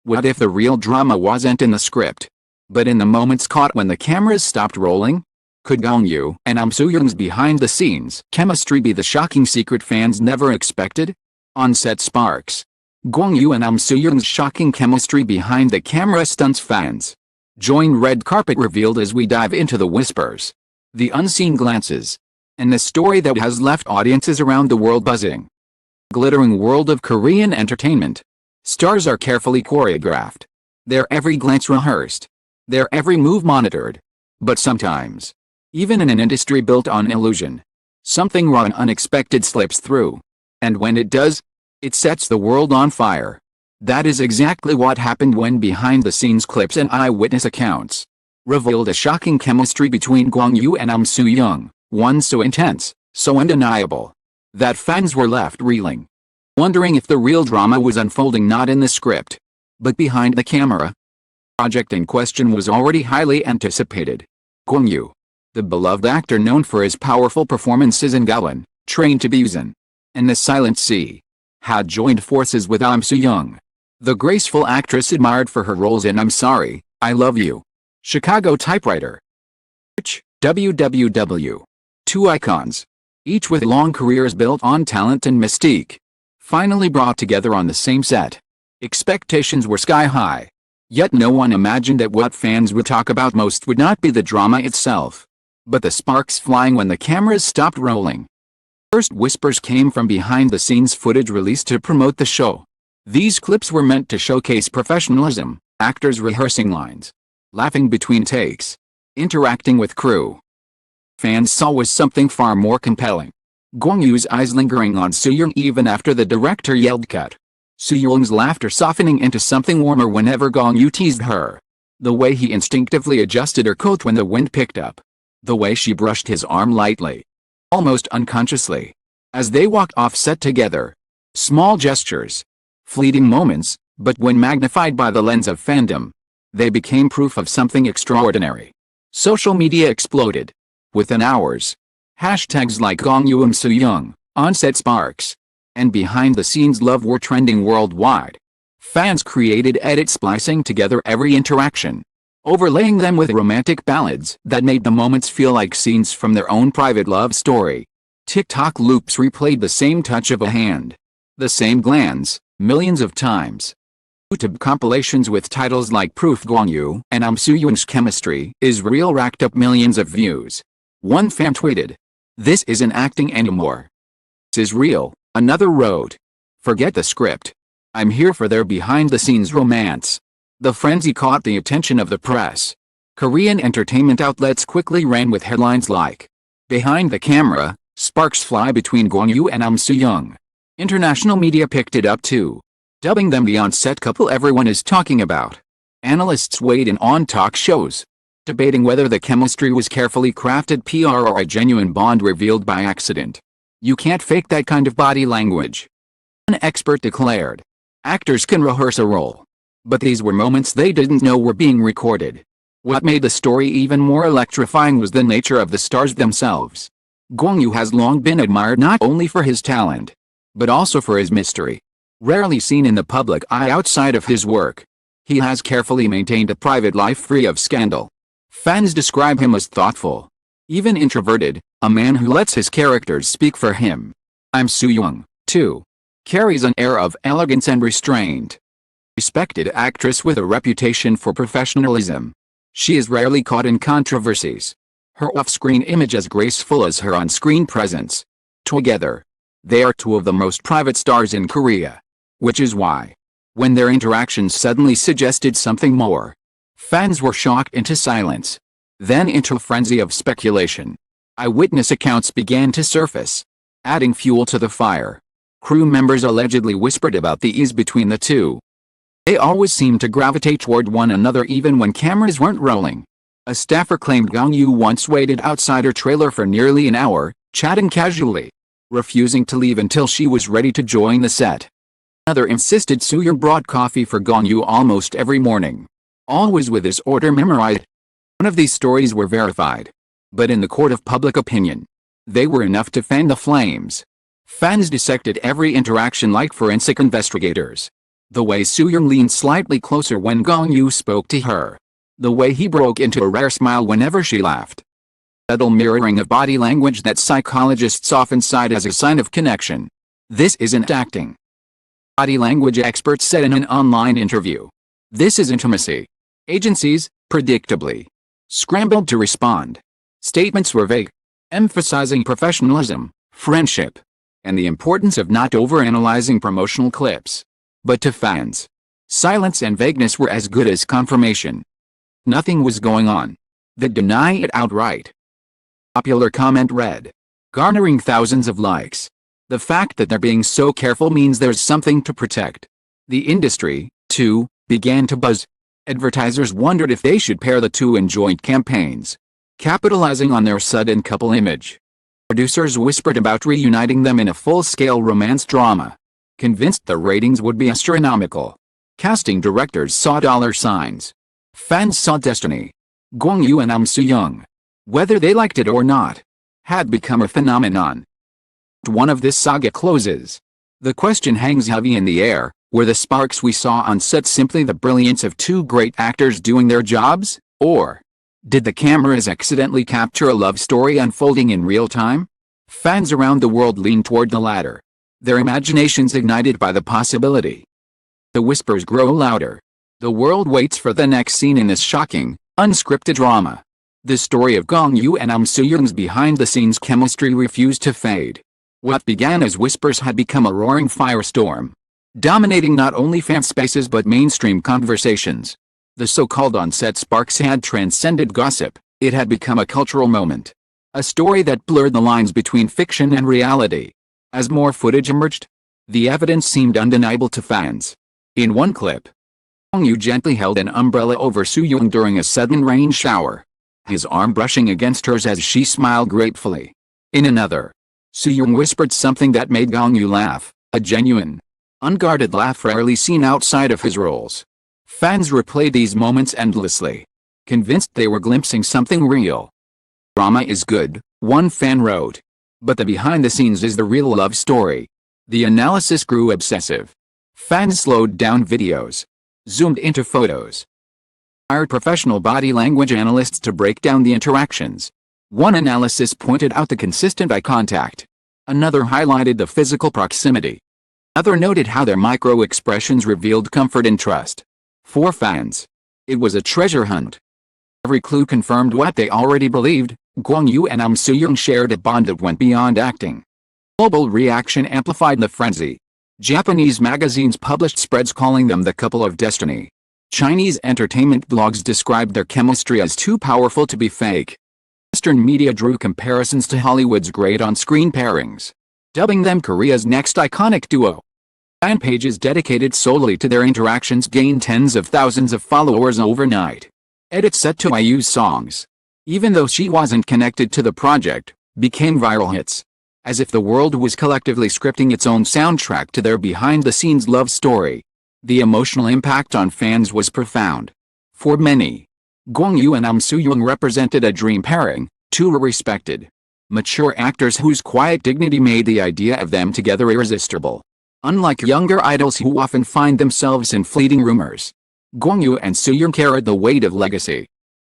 What if the real drama wasn't in the script, but in the moments caught when the cameras stopped rolling? Could Gong Yoo and Soo-jung's behind-the-scenes chemistry be the shocking secret fans never expected? On-set sparks. Gong Yoo and Soo-jung's shocking chemistry behind the camera stunts fans. Join Red Carpet revealed as we dive into the whispers, the unseen glances, and the story that has left audiences around the world buzzing. Glittering world of Korean entertainment. Stars are carefully choreographed. Their every glance rehearsed. Their every move monitored. But sometimes, even in an industry built on illusion, something raw and unexpected slips through. And when it does, it sets the world on fire. That is exactly what happened when behind-the-scenes clips and eyewitness accounts revealed a shocking chemistry between Gong Yoo and Soo-jung, one so intense, so undeniable, that fans were left reeling, wondering if the real drama was unfolding not in the script, but behind the camera. The project in question was already highly anticipated. Gong Yoo, the beloved actor known for his powerful performances in Gallon, Train to Busan, and The Silent Sea, had joined forces with Soo-jung, the graceful actress admired for her roles in I'm Sorry, I Love You, Chicago Typewriter, WWW. Two icons, each with long careers built on talent and mystique, finally brought together on the same set. Expectations were sky high. Yet no one imagined that what fans would talk about most would not be the drama itself, but the sparks flying when the cameras stopped rolling. First whispers came from behind-the-scenes footage released to promote the show. These clips were meant to showcase professionalism, actors rehearsing lines, laughing between takes, interacting with crew. Fans saw was something far more compelling. Gong Yoo's eyes lingering on Soo-jung even after the director yelled cut. Soo-jung's laughter softening into something warmer whenever Gong Yoo teased her. The way he instinctively adjusted her coat when the wind picked up. The way she brushed his arm lightly, almost unconsciously, as they walked off set together. Small gestures, fleeting moments, but when magnified by the lens of fandom, they became proof of something extraordinary. Social media exploded. Within hours, hashtags like Gong Yoo and Soo-jung, on-set sparks, and behind-the-scenes love were trending worldwide. Fans created edits splicing together every interaction, overlaying them with romantic ballads that made the moments feel like scenes from their own private love story. TikTok loops replayed the same touch of a hand, the same glance, millions of times. YouTube compilations with titles like Proof Gong Yoo and Soo-jung's chemistry is real racked up millions of views. One fan tweeted, "This isn't acting anymore. This is real." Another wrote, "Forget the script. I'm here for their behind-the-scenes romance." The frenzy caught the attention of the press. Korean entertainment outlets quickly ran with headlines like, "Behind the camera, sparks fly between Gong Yoo and Soo-jung." International media picked it up too, dubbing them the on-set couple everyone is talking about. Analysts weighed in on talk shows, debating whether the chemistry was carefully crafted PR or a genuine bond revealed by accident. "You can't fake that kind of body language," one expert declared. "Actors can rehearse a role, but these were moments they didn't know were being recorded." What made the story even more electrifying was the nature of the stars themselves. Gong Yoo has long been admired not only for his talent, but also for his mystery. Rarely seen in the public eye outside of his work, he has carefully maintained a private life free of scandal. Fans describe him as thoughtful, even introverted, a man who lets his characters speak for him. Soo-jung, too, carries an air of elegance and restraint. Respected actress with a reputation for professionalism, she is rarely caught in controversies. Her off-screen image as graceful as her on-screen presence. Together, they are two of the most private stars in Korea. Which is why, when their interactions suddenly suggested something more, fans were shocked into silence, then into a frenzy of speculation. Eyewitness accounts began to surface, adding fuel to the fire. Crew members allegedly whispered about the ease between the two. They always seemed to gravitate toward one another even when cameras weren't rolling. A staffer claimed Gong Yoo once waited outside her trailer for nearly an hour, chatting casually, refusing to leave until she was ready to join the set. Another insisted Soo-jung brought coffee for Gong Yoo almost every morning, always with his order memorized. None of these stories were verified, but in the court of public opinion, they were enough to fan the flames. Fans dissected every interaction like forensic investigators, The way Soo-jung leaned slightly closer when Gong Yoo spoke to her. The way he broke into a rare smile whenever she laughed. Subtle mirroring of body language that psychologists often cite as a sign of connection. This isn't acting. Body language experts said in an online interview. This is intimacy. Agencies, predictably, scrambled to respond. Statements were vague, emphasizing professionalism, friendship, and the importance of not overanalyzing promotional clips. But to fans, silence and vagueness were as good as confirmation. Nothing was going on. They'd deny it outright. Popular comment read, garnering thousands of likes. The fact that they're being so careful means there's something to protect. The industry, too, began to buzz. Advertisers wondered if they should pair the two in joint campaigns, capitalizing on their sudden couple image. Producers whispered about reuniting them in a full-scale romance drama, convinced the ratings would be astronomical. Casting directors saw dollar signs. Fans saw destiny. Gong Yoo and Soo-jung, whether they liked it or not, had become a phenomenon. One of this saga closes. The question hangs heavy in the air. Were the sparks we saw on set simply the brilliance of two great actors doing their jobs, or did the cameras accidentally capture a love story unfolding in real time? Fans around the world lean toward the latter, their imaginations ignited by the possibility. The whispers grow louder. The world waits for the next scene in this shocking, unscripted drama. The story of Gong Yoo and Soo-jung's behind-the-scenes chemistry refused to fade. What began as whispers had become a roaring firestorm, dominating not only fan spaces but mainstream conversations. The so-called on-set sparks had transcended gossip. It had become a cultural moment. A story that blurred the lines between fiction and reality. As more footage emerged, the evidence seemed undeniable to fans. In one clip, Gong Yoo gently held an umbrella over Soo-jung during a sudden rain shower, his arm brushing against hers as she smiled gratefully. In another, Soo-jung whispered something that made Gong Yoo laugh, a genuine, unguarded laugh rarely seen outside of his roles. Fans replayed these moments endlessly, convinced they were glimpsing something real. Drama is good, one fan wrote. But the behind-the-scenes is the real love story. The analysis grew obsessive. Fans slowed down videos, zoomed into photos, hired professional body language analysts to break down the interactions. One analysis pointed out the consistent eye contact. Another highlighted the physical proximity. Another noted how their micro-expressions revealed comfort and trust. For fans, it was a treasure hunt. Every clue confirmed what they already believed. Gong Yoo and Soo-jung shared a bond that went beyond acting. Global reaction amplified the frenzy. Japanese magazines published spreads calling them the couple of destiny. Chinese entertainment blogs described their chemistry as too powerful to be fake. Western media drew comparisons to Hollywood's great on-screen pairings, dubbing them Korea's next iconic duo. Fan pages dedicated solely to their interactions gained tens of thousands of followers overnight. Edits set to IU's songs, even though she wasn't connected to the project, became viral hits. As if the world was collectively scripting its own soundtrack to their behind-the-scenes love story. The emotional impact on fans was profound. For many, Gong Yoo and Soo-jung represented a dream pairing. Two were respected, mature actors whose quiet dignity made the idea of them together irresistible. Unlike younger idols who often find themselves in fleeting rumors, Gong Yoo and Soo-jung carried the weight of legacy.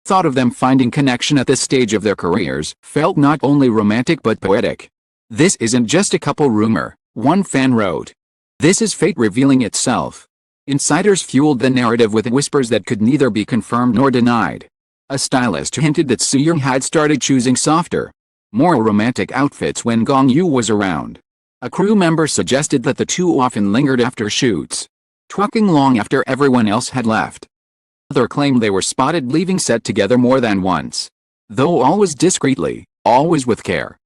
Thought of them finding connection at this stage of their careers felt not only romantic but poetic. This isn't just a couple rumor, one fan wrote. This is fate revealing itself. Insiders fueled the narrative with whispers that could neither be confirmed nor denied. A stylist hinted that Soo-jung had started choosing softer, more romantic outfits when Gong Yoo was around. A crew member suggested that the two often lingered after shoots, talking long after everyone else had left. Others claimed they were spotted leaving set together more than once, though always discreetly, always with care.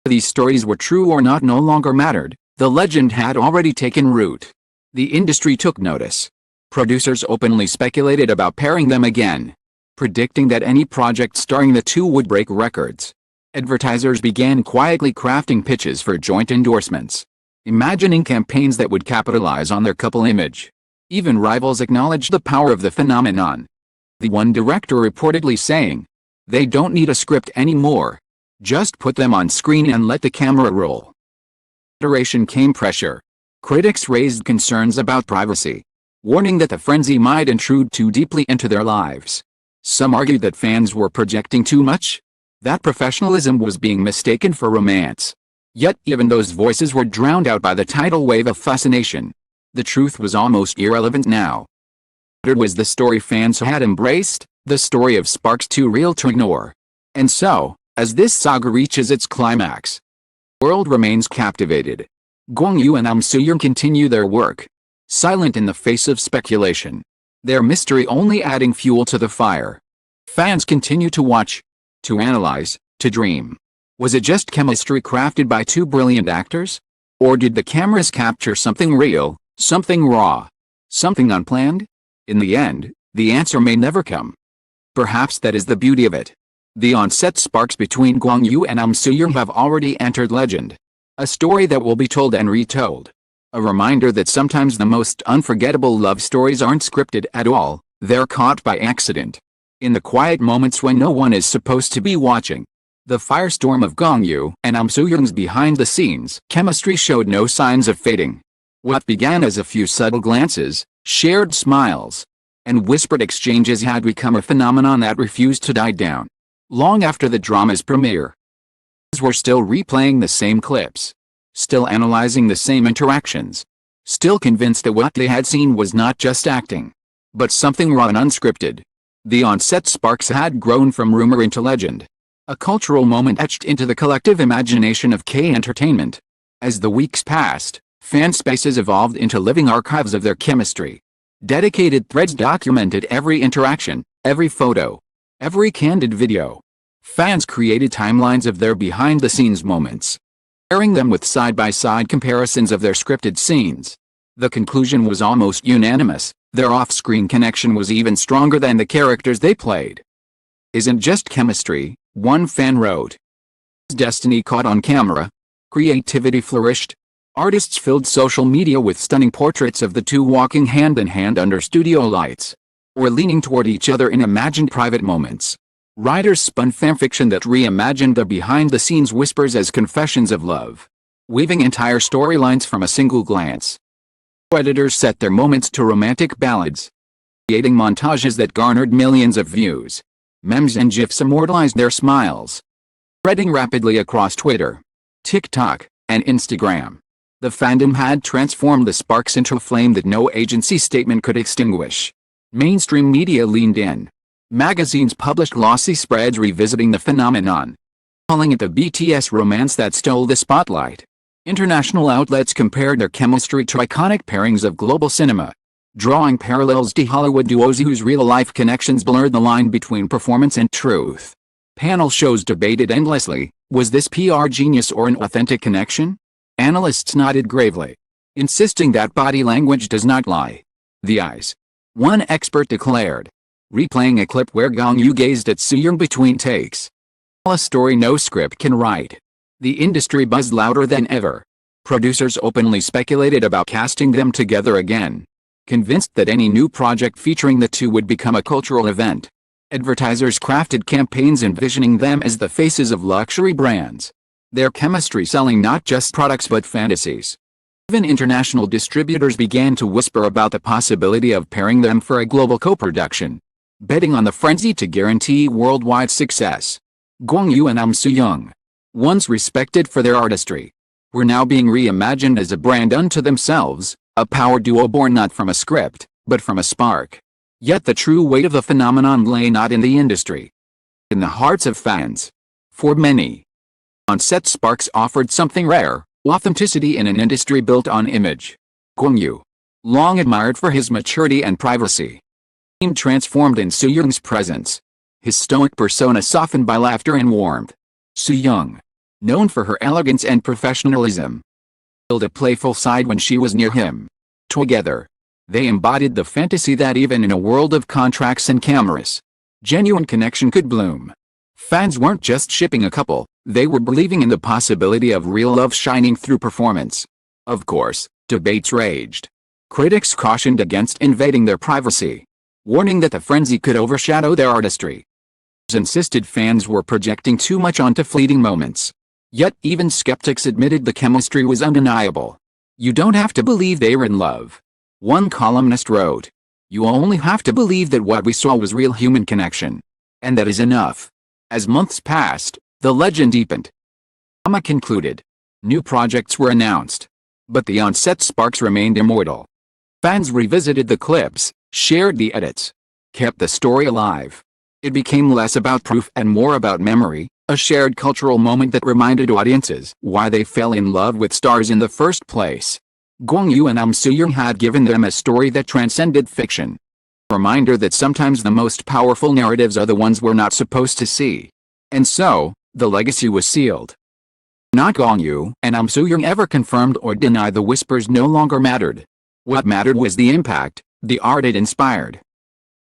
Whether these stories were true or not no longer mattered. The legend had already taken root. The industry took notice. Producers openly speculated about pairing them again, predicting that any project starring the two would break records. Advertisers began quietly crafting pitches for joint endorsements, imagining campaigns that would capitalize on their couple image. Even rivals acknowledged the power of the phenomenon. The one director reportedly saying, "They don't need a script anymore. Just put them on screen and let the camera roll." Iteration came pressure. Critics raised concerns about privacy, warning that the frenzy might intrude too deeply into their lives. Some argued that fans were projecting too much, that professionalism was being mistaken for romance. Yet even those voices were drowned out by the tidal wave of fascination. The truth was almost irrelevant now. It was the story fans had embraced, the story of Sparks too real to ignore. And so, as this saga reaches its climax, the world remains captivated. Gong Yoo and Soo-jung continue their work, silent in the face of speculation, their mystery only adding fuel to the fire. Fans continue to watch, to analyze, to dream. Was it just chemistry crafted by two brilliant actors? Or did the cameras capture something real, something raw, something unplanned? In the end, the answer may never come. Perhaps that is the beauty of it. The on-set sparks between Gong Yoo and Soo-jung have already entered legend. A story that will be told and retold. A reminder that sometimes the most unforgettable love stories aren't scripted at all, they're caught by accident. In the quiet moments when no one is supposed to be watching. The firestorm of Gong Yoo and Soo-jung's behind-the-scenes chemistry showed no signs of fading. What began as a few subtle glances, shared smiles, and whispered exchanges had become a phenomenon that refused to die down. Long after the drama's premiere, were still replaying the same clips, still analyzing the same interactions, still convinced that what they had seen was not just acting, but something raw and unscripted. The on-set sparks had grown from rumor into legend, a cultural moment etched into the collective imagination of K-entertainment. As the weeks passed, fan spaces evolved into living archives of their chemistry. Dedicated threads documented every interaction, every photo, every candid video. Fans created timelines of their behind-the-scenes moments, pairing them with side-by-side comparisons of their scripted scenes. The conclusion was almost unanimous: their off-screen connection was even stronger than the characters they played. Isn't just chemistry, one fan wrote. Destiny caught on camera. Creativity flourished. Artists filled social media with stunning portraits of the two walking hand-in-hand under studio lights, or leaning toward each other in imagined private moments. Writers spun fanfiction that reimagined the behind-the-scenes whispers as confessions of love, weaving entire storylines from a single glance. Editors set their moments to romantic ballads, creating montages that garnered millions of views. Memes and GIFs immortalized their smiles, spreading rapidly across Twitter, TikTok, and Instagram. The fandom had transformed the sparks into a flame that no agency statement could extinguish. Mainstream media leaned in. Magazines published glossy spreads revisiting the phenomenon, calling it the BTS romance that stole the spotlight. International outlets compared their chemistry to iconic pairings of global cinema, drawing parallels to Hollywood duos whose real-life connections blurred the line between performance and truth. Panel shows debated endlessly: was this PR genius or an authentic connection? Analysts nodded gravely, insisting that body language does not lie. The eyes, one expert declared, replaying a clip where Gong Yoo gazed at Soo-jung between takes. A story no script can write. The industry buzzed louder than ever. Producers openly speculated about casting them together again, convinced that any new project featuring the two would become a cultural event. Advertisers crafted campaigns envisioning them as the faces of luxury brands, their chemistry selling not just products but fantasies. Even international distributors began to whisper about the possibility of pairing them for a global co-production, betting on the frenzy to guarantee worldwide success. Gong Yoo and Soo-jung, once respected for their artistry, were now being reimagined as a brand unto themselves, a power duo born not from a script, but from a spark. Yet the true weight of the phenomenon lay not in the industry, in the hearts of fans. For many, on-set sparks offered something rare: authenticity in an industry built on image. Gong Yoo, long admired for his maturity and privacy, seemed transformed in Soo-jung's presence. His stoic persona softened by laughter and warmth. Soo-jung, known for her elegance and professionalism, held a playful side when she was near him. Together, they embodied the fantasy that even in a world of contracts and cameras, genuine connection could bloom. Fans weren't just shipping a couple, they were believing in the possibility of real love shining through performance. Of course, debates raged. Critics cautioned against invading their privacy, warning that the frenzy could overshadow their artistry. Insisted fans were projecting too much onto fleeting moments. Yet even skeptics admitted the chemistry was undeniable. You don't have to believe they were in love. One columnist wrote. You only have to believe that what we saw was real human connection. And that is enough. As months passed, the legend deepened. Drama concluded. New projects were announced. But the on-set sparks remained immortal. Fans revisited the clips, shared the edits, kept the story alive. It became less about proof and more about memory, a shared cultural moment that reminded audiences why they fell in love with stars in the first place. Gong Yoo and Soo-jung had given them a story that transcended fiction. A reminder that sometimes the most powerful narratives are the ones we're not supposed to see. And so, the legacy was sealed. Not Gong Yoo and Soo-jung ever confirmed or denied the whispers no longer mattered. What mattered was the impact, the art it inspired.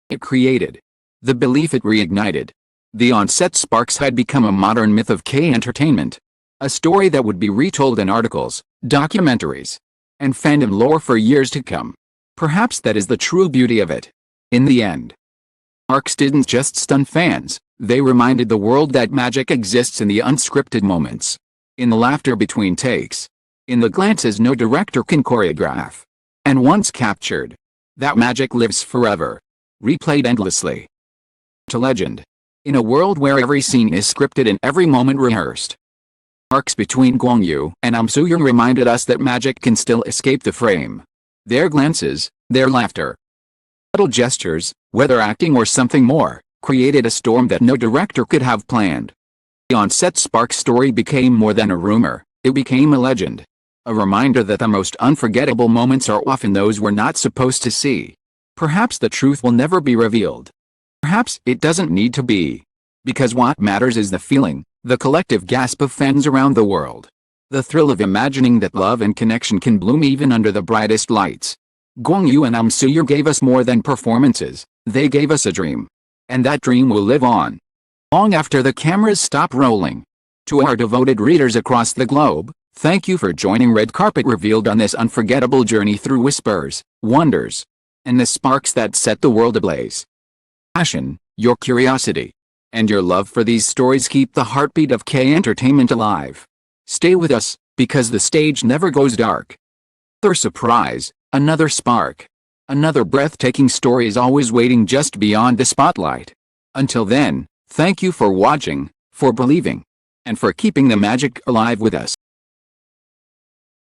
It created. The belief it reignited. The on-set sparks had become a modern myth of K-entertainment. A story that would be retold in articles, documentaries, and fandom lore for years to come. Perhaps that is the true beauty of it. In the end, arcs didn't just stun fans, they reminded the world that magic exists in the unscripted moments. In the laughter between takes. In the glances no director can choreograph. And once captured, that magic lives forever. Replayed endlessly. To legend. In a world where every scene is scripted and every moment rehearsed. Arcs between Gong Yoo and Soo-jung reminded us that magic can still escape the frame. Their glances, their laughter, subtle gestures, whether acting or something more, created a storm that no director could have planned. The on-set spark story became more than a rumor, it became a legend. A reminder that the most unforgettable moments are often those we're not supposed to see. Perhaps the truth will never be revealed. Perhaps it doesn't need to be. Because what matters is the feeling, the collective gasp of fans around the world. The thrill of imagining that love and connection can bloom even under the brightest lights. Gong Yoo and Soo-jung gave us more than performances, they gave us a dream. And that dream will live on. Long after the cameras stop rolling. To our devoted readers across the globe, thank you for joining Red Carpet Revealed on this unforgettable journey through whispers, wonders, and the sparks that set the world ablaze. Passion, your curiosity, and your love for these stories keep the heartbeat of K-entertainment alive. Stay with us, because the stage never goes dark. Another surprise, another spark, another breathtaking story is always waiting just beyond the spotlight. Until then, thank you for watching, for believing, and for keeping the magic alive with us.